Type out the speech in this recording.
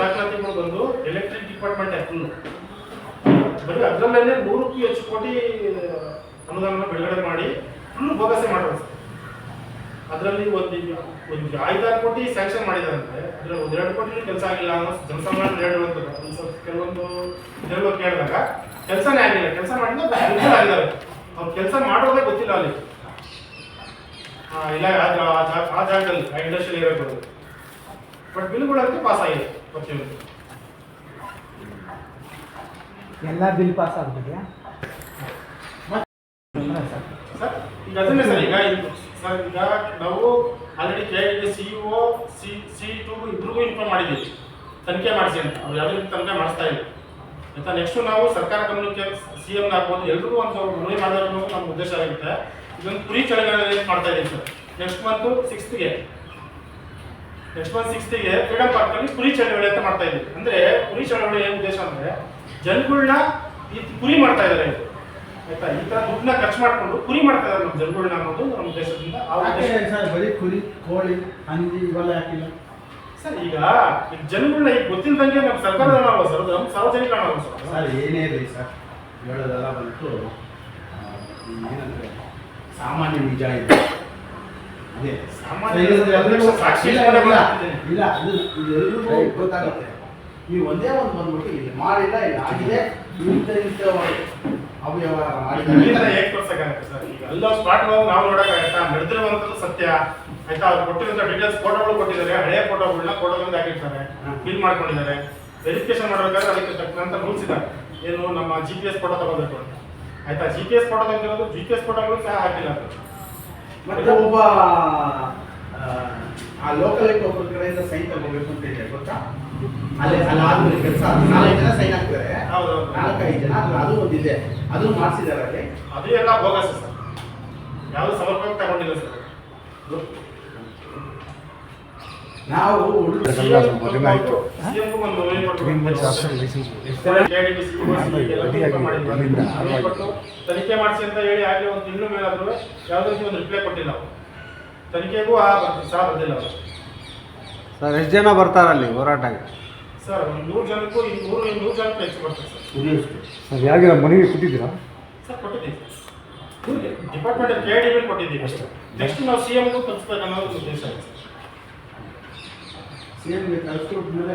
ದಾಖಲಾತಿಗಳು ಬಂದು electric department full ಬರೀ ಅದರಲ್ಲೇ 100ಕ್ಕೂ ಹೆಚ್ಚು ಕೋಟಿ ಅನುದಾನ ಬಿಡುಗಡೆ ಮಾಡಿ ಫುಲ್ ಭೋಗಸೆ ಮಾಡೋದು. ಅದರಲ್ಲಿ ಒಂದು 5-6 ಕೋಟಿ ಸ್ಯಾಂಕ್ಷನ್ ಮಾಡಿದಾರಂತೆ. ಅದರಲ್ಲಿ 1-2 ಕೋಟಿ ಕೆಲಸ ಆಗಿಲ್ಲ ಅನ್ನೋ ಜನಸಾಮಾನ್ಯರು ಹೇಳುವಂಥದ್ದು. ಕೆಲವೊಂದು ಕೇಳಿದಾಗ ಕೆಲಸನೇ ಆಗಿಲ್ಲ, ಕೆಲಸ ಮಾಡಿದ್ರೆ ಆಗಿದ್ದಾರೆ, ಅವ್ರು ಕೆಲಸ ಮಾಡೋದೇ ಗೊತ್ತಿಲ್ಲ ಅಲ್ಲಿ ಇಲ್ಲ ಆ ಜಾಗದಲ್ಲಿ ಆ ಇಂಡಸ್ಟ್ರಿಯಲ್ಲಿ ಇರೋದು. ಬಟ್ ಬಿಲ್ಗಳಂತೂ ಪಾಸ್ ಆಗಿದೆ ಪ್ರತಿಯೊಂದು. ಎಲ್ಲ ಬಿಲ್ ಪಾಸ್ ಆಗ್ತಿದೆಯಾ ಸರ್? ಈಗ ಅದನ್ನೇ ಸರ್, ಈಗ ನಾವು ಆಲ್ರೆಡಿ KID CEO C2 ಇಬ್ರಿಗೂ ಇನ್ಫಾರ್ಮ್ ಮಾಡಿದ್ದೀವಿ ತನಿಖೆ ಮಾಡಿಸಿ ಅಂತ. ಅವ್ರು ಯಾವುದೇ ತನಿಖೆ ಮಾಡಿಸ್ತಾ ಇಲ್ಲ ಆಯ್ತಾ. ನೆಕ್ಸ್ಟು ನಾವು ಸರ್ಕಾರ ಗಮನಕ್ಕೆ CM ಆಗ್ಬೋದು ಎಲ್ರಿಗೂ ಒಂದು ಮನವಿ ಮಾಡೋದು ನಮ್ಮ ಉದ್ದೇಶ ಆಗಿರುತ್ತೆ. ಇದೊಂದು ಕುರಿ ಚಳವಳಿ ಮಾಡ್ತಾ ಇದ್ದೀವಿ sir. Next month 6th freedom ಪಾರ್ಕಲ್ಲಿ ಕುರಿ ಚಳವಳಿ ಅಂತ ಮಾಡ್ತಾ ಇದ್ದೀವಿ. ಅಂದರೆ ಕುರಿ ಚಳವಳಿ ಏನು ಉದ್ದೇಶ ಅಂದರೆ ಜನಗಳನ್ನ ಈ ಕುರಿ ಮಾಡ್ತಾ ಇದ್ದಾರೆ ಆಯ್ತಾ. ಈ ಥರ ದುಡ್ಡನ್ನ ಖರ್ಚು ಮಾಡಿಕೊಂಡು ಕುರಿ ಮಾಡ್ತಾ ಇದ್ದಾರೆ ನಮ್ಮ ಜನಗಳನ್ನ ಅನ್ನೋದು ನಮ್ಮ ಉದ್ದೇಶದಿಂದ. ಬರೀ ಕುರಿ, ಕೋಳಿ, ಹಂದಿ ಇವೆಲ್ಲ ಯಾಕಿಲ್ಲ ಸರ್? ಈಗ ಜನಗಳನ್ನ ಈಗ ಗೊತ್ತಿಲ್ಲದಂಗೆ ನಮ್ಮ ಸರ್ಕಾರದ ಅಲ್ವಾ ಸರ್, ಅದು ನಮ್ಮ ಸಾರ್ವಜನಿಕ ಅಲ್ವಾ ಸರ್? ಏನೇ ಇರಲಿ ಸರ್, ಹೇಳೋದೆಲ್ಲ ಬಂತು ಏನಂದ್ರೆ ಸಾಮಾನ್ಯ ನಿಜ ಇದೆ. ಅದೇ ಸಾಮಾನ್ಯ ಸಾಕ್ಷಿ ಇಲ್ಲ, ಅದು ಎಲ್ರಿಗೂ ಗೊತ್ತಾಗುತ್ತೆ. ನೀವು ಒಂದೇ ಒಂದು ಬಂದ್ಬಿಟ್ಟು ಇಲ್ಲಿ ಮಾಡಿಲ್ಲ, ಇಲ್ಲ ಆಗಿದೆ, ಇಂಥ ಅವ್ಯವಹಾರ ಮಾಡಿದ್ದಾರೆ ಹೇಗೆ ತೋರ್ಸಕ್ಕಾಗುತ್ತೆ ಸರ್? ಈಗ ಎಲ್ಲ ಸ್ಪಾಟ್ ನಾವು ನೋಡೋಕ್ಕಾಗತ್ತಾ? ನಡೆದಿರುವಂಥದ್ದು ಸತ್ಯ ಆಯ್ತಾ. ಅವ್ರು ಕೊಟ್ಟಿರುವಂಥ ಡೀಟೇಲ್ಸ್ ಫೋಟೋಗಳು ಕೊಟ್ಟಿದ್ದಾರೆ, ಹಳೆಯ ಫೋಟೋಗಳನ್ನ ಫೋಟೋಗಳಿಂದ ಹಾಕಿರ್ತಾರೆ, ಫಿಲ್ ಮಾಡ್ಕೊಂಡಿದ್ದಾರೆ. ವೆರಿಫಿಕೇಶನ್ ಮಾಡಬೇಕಾದ್ರೆ ಅದಕ್ಕೆ ತಕ್ಕಂಥ ರೂಲ್ಸ್ ಇದೆ. ಏನು ನಮ್ಮ GPS ಫೋಟೋ ತಗೋಬೇಕು ಅಂತ ಆಯ್ತಾ. GPS ಫೋಟೋ ತೆಗೆದಿರೋದು GPS ಫೋಟೋಗಳು ಸಹ ಹಾಕಿಲ್ಲ. ಮತ್ತೆ ಒಬ್ಬ ಆ ಲೋಕಲ್ ಒಬ್ಬರ ಕಡೆಯಿಂದ ಸೈನ್ ತಗೋಬೇಕು ಅಂತ ಇದೆ ಗೊತ್ತಾ? ಅಲ್ಲೇ ಆದ್ಮೇಲೆ ಕೆಲಸ 4 ಜನ ಸೈನ್ ಹಾಕ್ತಾರೆ, 4-5 ಜನ ಅದು ಒಂದಿದೆ, ಅದು ಮಾಡಿಸಿದ್ದಾರೆ ಅಲ್ಲಿ. ಅದು ಎಲ್ಲ ಬೋಗಸ್ ಸರ್, ಯಾವುದು ಸಮರ್ಪಕ ತಗೊಂಡಿಲ್ಲ ಸರ್. ನಾವು ತನಿಖೆ ಮಾಡಿಸಿ ಅಂತ ಹೇಳಿ ಆಗಲಿ ಒಂದು ತಿಂಗಳ ಮೇಲಾದ್ರೂ ಯಾವುದೇ ರೀತಿ ಒಂದು ರಿಪ್ಲೈ ಕೊಟ್ಟಿಲ್ಲ. ತನಿಖೆಗೂ ಸಹ ಬಂದಿಲ್ಲ ಅವರು. ಸರ್ ಎಷ್ಟು ಜನ ಬರ್ತಾರಲ್ಲಿ ಹೋರಾಟಕ್ಕೆ? ಸರ್ 100 ಜನಕ್ಕೂ 100 ಜನಕ್ಕೂ ಹೆಚ್ಚು ಬರ್ತಾರೆ ಸರ್. ಯಾರಿಗೆ ಮನೆಗೆ ಕೊಟ್ಟಿದ್ದೀರಾ ಸರ್? ಕೊಟ್ಟಿದ್ದೀವಿ, ಡಿಪಾರ್ಟ್ಮೆಂಟ್ KID ಕೊಟ್ಟಿದ್ದೀವಿ ಅಷ್ಟೇ. ನೆಕ್ಸ್ಟ್ ನಾವು CMಗೂ ತಲುಪಿಸ್ಬೇಕು ಅನ್ನೋದು ಉದ್ದೇಶ ಇದೆ. CM ಗೆ ಕಳಿಸ್ಕೊಟ್ಮೇಲೆ